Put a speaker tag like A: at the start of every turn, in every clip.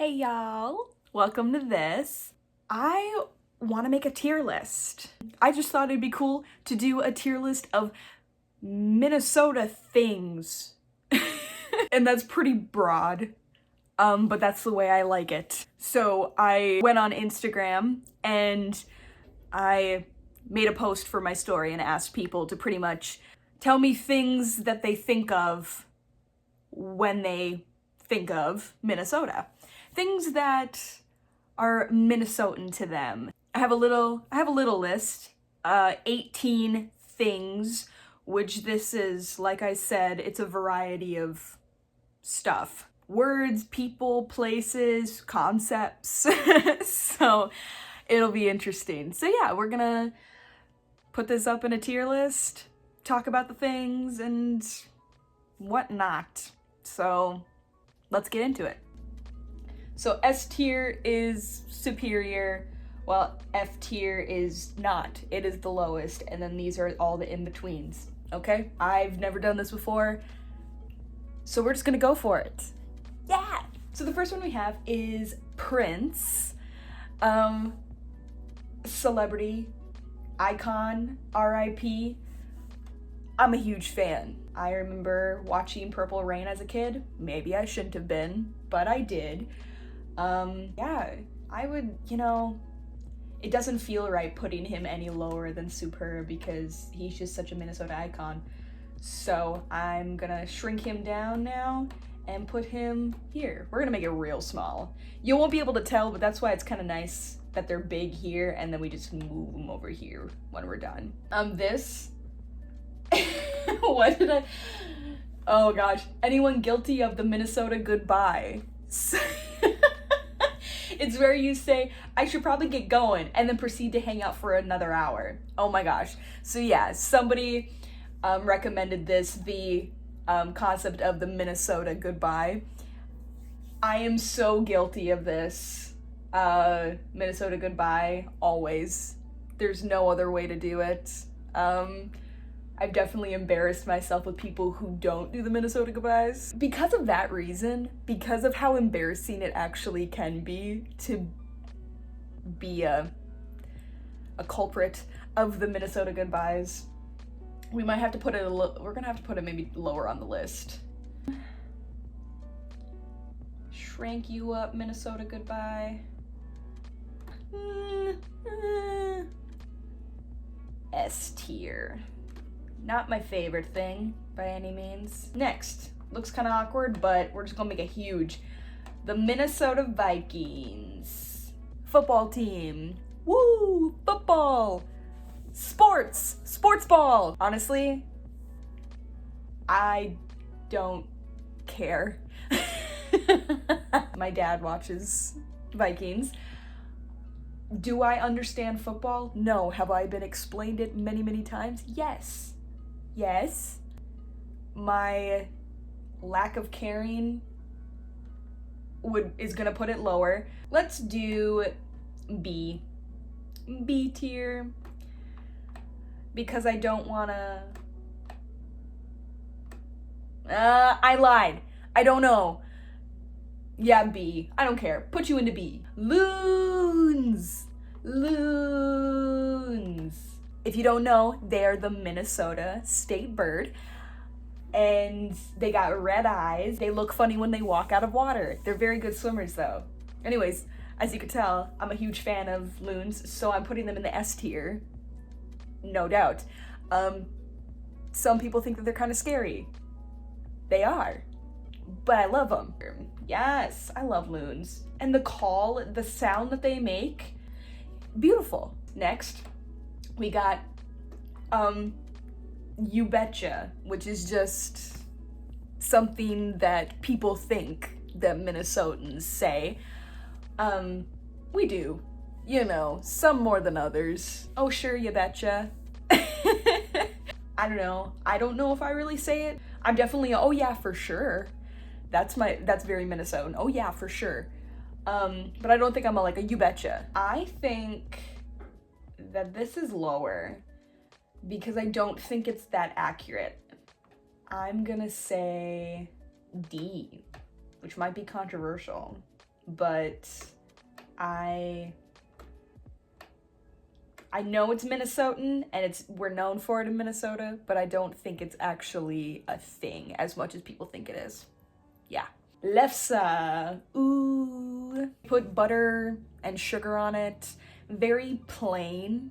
A: Hey y'all, welcome to this. I want to make a tier list. I just thought it'd be cool to do a tier list of Minnesota things. And that's pretty broad, but that's the way I like it. So I went on Instagram and I made a post for my story and asked people to pretty much tell me things that they think of when they think of Minnesota. Things that are Minnesotan to them. I have a little list, 18 things, which this is, like I said, it's a variety of stuff. Words, people, places, concepts. So it'll be interesting. So yeah, we're gonna put this up in a tier list, talk about the things and whatnot. So let's get into it. So S tier is superior, while F tier is not. It is the lowest, and then these are all the in-betweens, okay? I've never done this before, so we're just gonna go for it. Yeah! So the first one we have is Prince. Celebrity, icon, R.I.P. I'm a huge fan. I remember watching Purple Rain as a kid. Maybe I shouldn't have been, but I did. Yeah, I would, it doesn't feel right putting him any lower than Superb because he's just such a Minnesota icon. So I'm gonna shrink him down now and put him here. We're gonna make it real small. You won't be able to tell, but that's why it's kind of nice that they're big here and then we just move them over here when we're done. This, what did I, oh gosh, anyone guilty of the Minnesota goodbye? It's where you say, I should probably get going, and then proceed to hang out for another hour. Oh my gosh. So yeah, somebody recommended this, the concept of the Minnesota goodbye. I am so guilty of this. Minnesota goodbye, always. There's no other way to do it. I've definitely embarrassed myself with people who don't do the Minnesota goodbyes. Because of that reason, because of how embarrassing it actually can be to be a culprit of the Minnesota goodbyes, we might have to put it we're gonna have to put it maybe lower on the list. Shrank you up, Minnesota goodbye. S tier. Not my favorite thing by any means. Next, looks kind of awkward, but we're just gonna make it huge. The Minnesota Vikings. Football team. Woo! Football! Sports! Sports ball! Honestly, I don't care. My dad watches Vikings. Do I understand football? No. Have I been explained it many, many times? Yes. Yes. My lack of caring is gonna put it lower. Let's do B. B tier. Because I don't wanna... I lied. I don't know. Yeah, B. I don't care. Put you into B. Loons. Loons. If you don't know, they're the Minnesota state bird. And they got red eyes. They look funny when they walk out of water. They're very good swimmers though. Anyways, as you can tell, I'm a huge fan of loons, so I'm putting them in the S tier. No doubt. Some people think that they're kind of scary. They are. But I love them. Yes, I love loons. And the call, the sound that they make, beautiful. Next, we got You Betcha, which is just something that people think that Minnesotans say. We do. Some more than others. Oh sure, you betcha. I don't know. I don't know if I really say it. I'm definitely, oh yeah, for sure. That's very Minnesotan. Oh yeah, for sure. But I don't think I'm like a you betcha. I think that this is lower because I don't think it's that accurate. I'm gonna say D, which might be controversial, but I know it's Minnesotan and we're known for it in Minnesota, but I don't think it's actually a thing as much as people think it is. Yeah. Lefse. Ooh. Put butter and sugar on it. Very plain,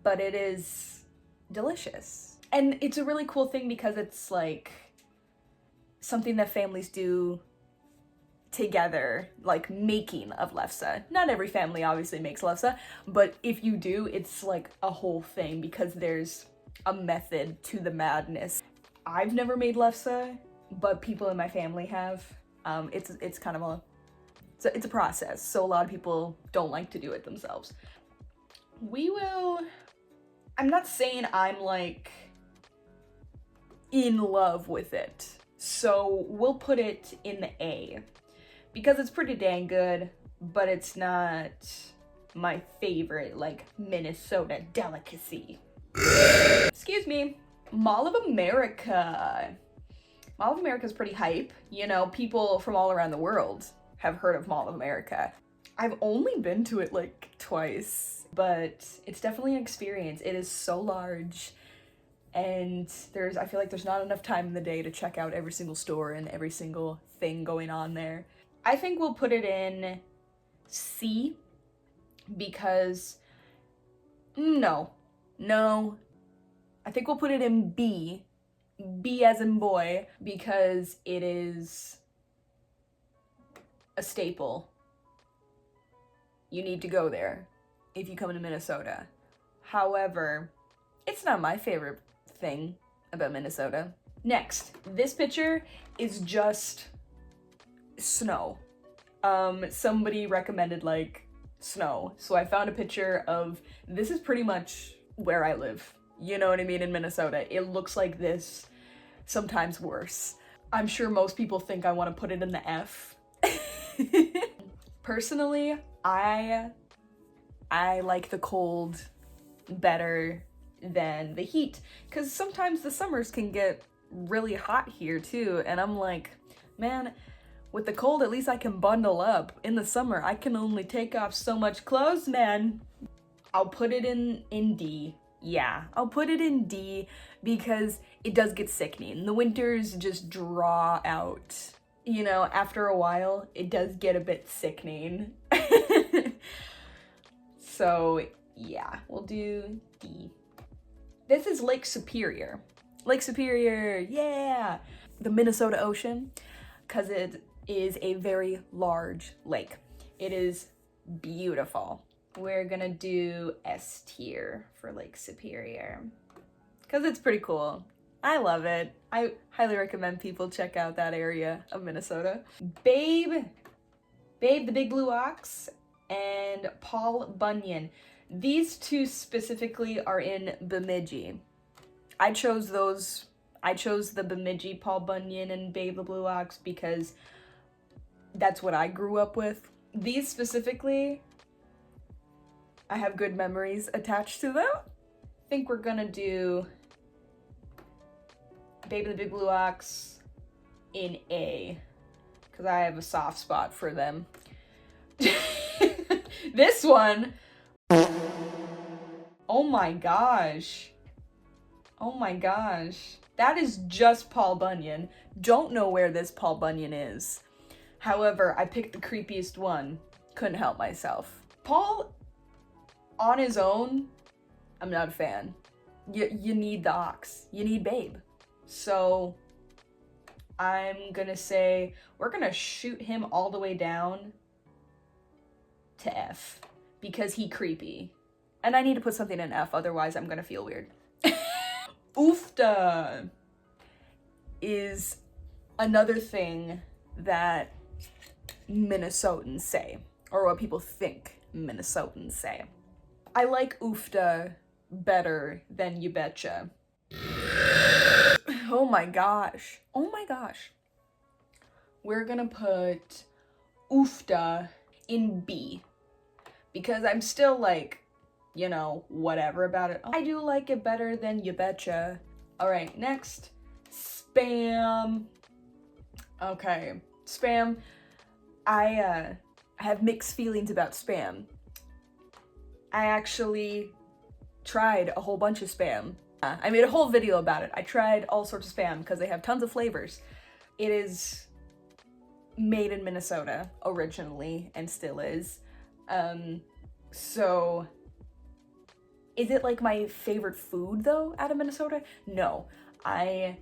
A: but it is delicious. And it's a really cool thing because it's like something that families do together, like making of lefse. Not every family obviously makes lefse, but if you do, it's like a whole thing because there's a method to the madness. I've never made lefse, but people in my family have. It's kind of it's a process, so a lot of people don't like to do it themselves. I'm not saying I'm like in love with it, so we'll put it in the A because it's pretty dang good, but it's not my favorite like Minnesota delicacy. Excuse me. Mall of America. Mall of America is pretty hype. You know, people from all around the world have heard of Mall of America. I've only been to it like twice, but it's definitely an experience. It is so large, and I feel like there's not enough time in the day to check out every single store and every single thing going on there. I think we'll put it in C because no. I think we'll put it in B as in boy, because it is a staple. You need to go there if you come to Minnesota. However, it's not my favorite thing about Minnesota. Next, this picture is just snow. Somebody recommended like snow, so I found a picture of, this is pretty much where I live. You know what I mean? In Minnesota, it looks like this, sometimes worse. I'm sure most people think I want to put it in the F. Personally, I like the cold better than the heat, because sometimes the summers can get really hot here too, and I'm like, man, with the cold at least I can bundle up. In the summer I can only take off so much clothes, man. I'll put it in D. Yeah, I'll put it in D because it does get sickening. The winters just draw out. You know, after a while, it does get a bit sickening. So, yeah, we'll do D. This is Lake Superior. Lake Superior, yeah! The Minnesota Ocean, because it is a very large lake. It is beautiful. We're gonna do S tier for Lake Superior because it's pretty cool. I love it. I highly recommend people check out that area of Minnesota. Babe the Big Blue Ox, and Paul Bunyan. These two specifically are in Bemidji. I chose the Bemidji Paul Bunyan and Babe the Blue Ox because that's what I grew up with. These specifically, I have good memories attached to them. I think we're gonna do Babe the Big Blue Ox in A, because I have a soft spot for them. This one, oh my gosh. Oh my gosh. That is just Paul Bunyan. Don't know where this Paul Bunyan is. However, I picked the creepiest one. Couldn't help myself. Paul, on his own, I'm not a fan. You need the ox. You need Babe. So I'm gonna say we're gonna shoot him all the way down to F because he creepy. And I need to put something in F, otherwise I'm gonna feel weird. Oofda is another thing that Minnesotans say, or what people think Minnesotans say. I like oofda better than you betcha. Oh my gosh. Oh my gosh. We're gonna put oofda in B because I'm still like, you know, whatever about it. I do like it better than you betcha. All right, next, Spam. Okay, Spam. I have mixed feelings about Spam. I actually tried a whole bunch of Spam. I made a whole video about it. I tried all sorts of Spam because they have tons of flavors. It is made in Minnesota originally and still is. So is it like my favorite food though out of Minnesota? No. I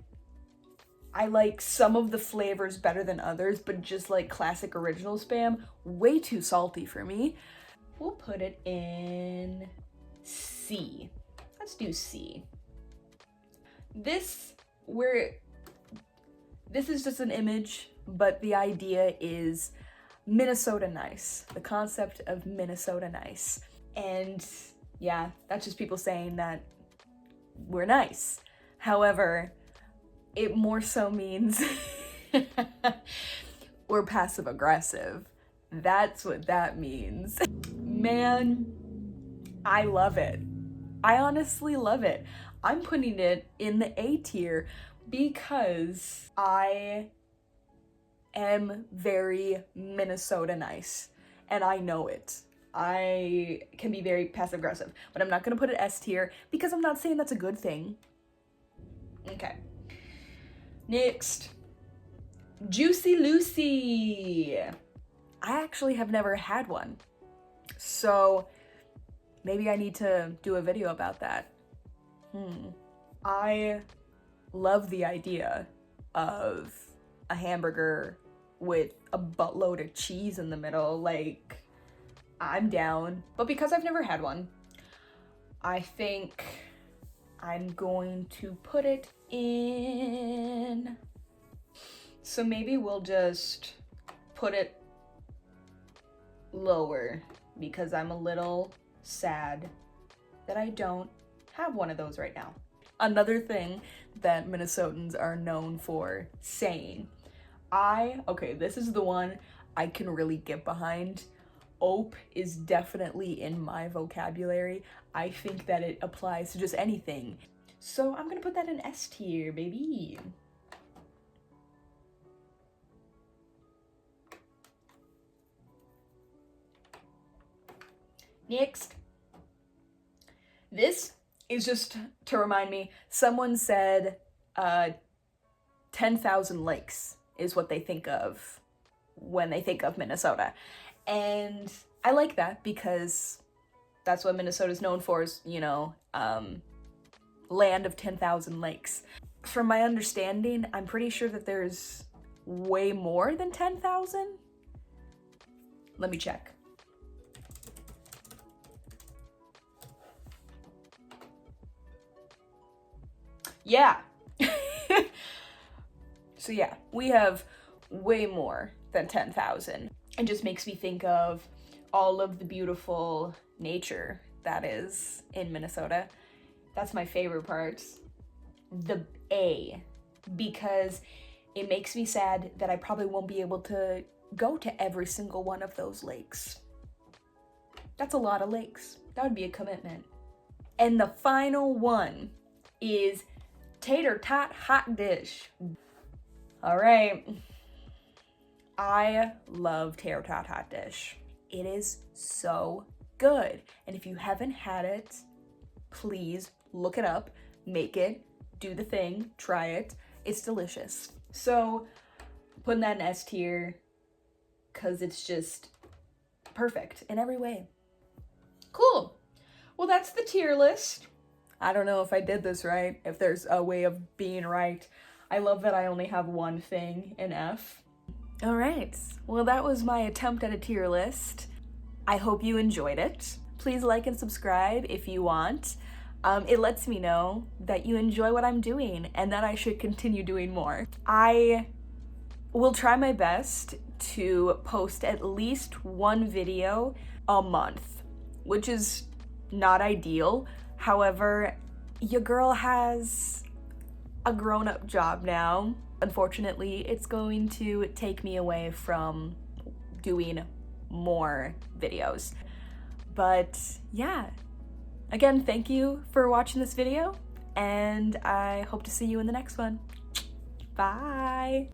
A: like some of the flavors better than others, but just like classic original Spam, way too salty for me. We'll put it in C. Let's do C. This is just an image, but the idea is Minnesota nice. The concept of Minnesota nice. And yeah, that's just people saying that we're nice. However, it more so means we're passive aggressive. That's what that means. Man, I love it. I honestly love it. I'm putting it in the A tier because I am very Minnesota nice, and I know it. I can be very passive aggressive, but I'm not gonna put it S tier because I'm not saying that's a good thing. Okay. Next, Juicy Lucy. I actually have never had one, so maybe I need to do a video about that. I love the idea of a hamburger with a buttload of cheese in the middle. Like, I'm down. But because I've never had one, I think I'm going to put it in. So maybe we'll just put it lower because I'm a little sad that I don't have one of those right now. Another thing that Minnesotans are known for saying, okay, this is the one I can really get behind. Ope is definitely in my vocabulary. I think that it applies to just anything. So I'm gonna put that in S tier, baby. Next. This is just to remind me, someone said 10,000 lakes is what they think of when they think of Minnesota. And I like that because that's what Minnesota's known for, is, you know, land of 10,000 lakes. From my understanding, I'm pretty sure that there's way more than 10,000. Let me check. Yeah. So yeah, we have way more than 10,000. It just makes me think of all of the beautiful nature that is in Minnesota. That's my favorite part. The A, because it makes me sad that I probably won't be able to go to every single one of those lakes. That's a lot of lakes. That would be a commitment. And the final one is tater tot hot dish. All right. I love tater tot hot dish. It is so good. And if you haven't had it, please look it up, make it, do the thing, try it. It's delicious. So putting that in S tier because it's just perfect in every way. Cool. Well, that's the tier list. I don't know if I did this right, if there's a way of being right. I love that I only have one thing in F. All right, well, that was my attempt at a tier list. I hope you enjoyed it. Please like and subscribe if you want. It lets me know that you enjoy what I'm doing and that I should continue doing more. I will try my best to post at least one video a month, which is not ideal. However, your girl has a grown-up job now. Unfortunately, it's going to take me away from doing more videos. But yeah, again, thank you for watching this video, and I hope to see you in the next one. Bye!